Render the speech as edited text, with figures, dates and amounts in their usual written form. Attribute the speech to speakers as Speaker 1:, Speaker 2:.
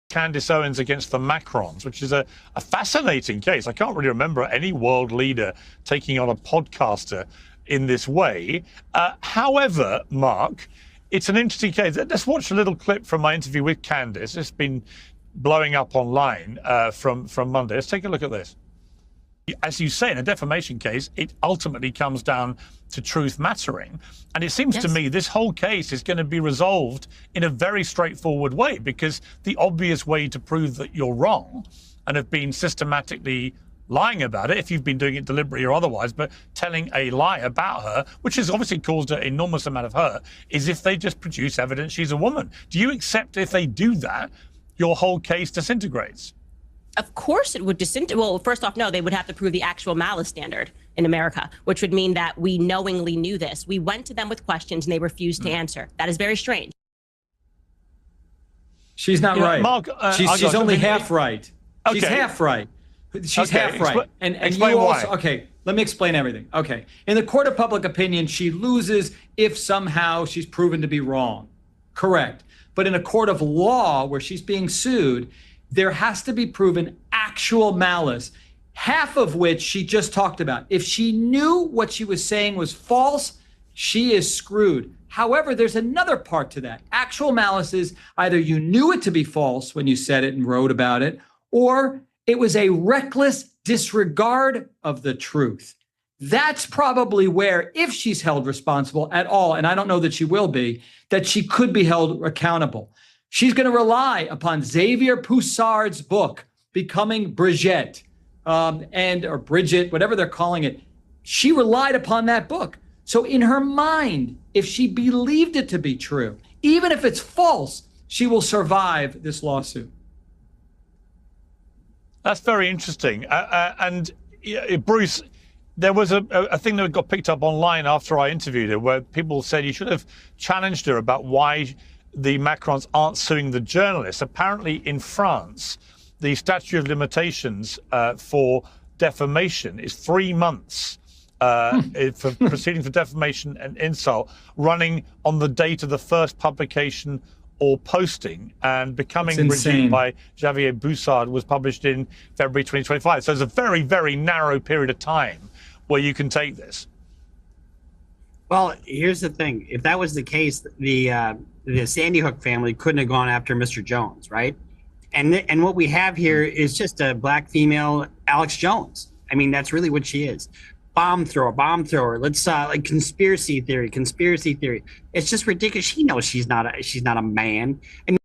Speaker 1: Candace Owens against the Macrons, which is a fascinating case. I can't really remember any world leader taking on a podcaster in this way. However, Mark, it's an interesting case. Let's watch a little clip from my interview with Candace. It's been blowing up online from Monday. Let's take a look at this. As you say, in a defamation case, it ultimately comes down to truth mattering. And it seems to me this whole case is going to be resolved in a very straightforward way, because the obvious way to prove that you're wrong and have been systematically lying about it, if you've been doing it deliberately or otherwise, but telling a lie about her, which has obviously caused an enormous amount of hurt, is if they just produce evidence she's a woman. Do you accept if they do that, your whole case disintegrates?
Speaker 2: Of course it would disintegrate. Well, first off, no, they would have to prove the actual malice standard in America, which would mean that we knowingly knew this. We went to them with questions and they refused to answer. That is very strange.
Speaker 3: She's not right.
Speaker 1: Mark,
Speaker 3: she's only half right.
Speaker 1: Okay.
Speaker 3: She's half right. She's half right. And
Speaker 1: explain
Speaker 3: you
Speaker 1: why.
Speaker 3: Also, okay, let me explain everything. Okay. In the court of public opinion, she loses if somehow she's proven to be wrong. Correct. But in a court of law where she's being sued, there has to be proven actual malice, half of which she just talked about. If she knew what she was saying was false, she is screwed. However, there's another part to that. Actual malice is either you knew it to be false when you said it and wrote about it, or it was a reckless disregard of the truth. That's probably where, if she's held responsible at all, and I don't know that she will be, that she could be held accountable. She's going to rely upon Xavier Poussard's book, Becoming Brigitte, or Brigitte, whatever they're calling it. She relied upon that book. So in her mind, if she believed it to be true, even if it's false, she will survive this lawsuit.
Speaker 1: That's very interesting. And Bruce, there was a thing that got picked up online after I interviewed her, where people said you should have challenged her about why the Macrons aren't suing the journalists. Apparently in France, the statute of limitations for defamation is 3 months for proceeding for defamation and insult, running on the date of the first publication or posting, and Becoming Brigitte by Xavier Poussard was published in February 2025. So it's a very, very narrow period of time where you can take this.
Speaker 4: Well, here's the thing. If that was the case, the Sandy Hook family couldn't have gone after Mr. Jones, right? And what we have here is just a black female Alex Jones. I mean, that's really what she is. Bomb thrower. Let's like conspiracy theory. It's just ridiculous. She knows she's not a man. And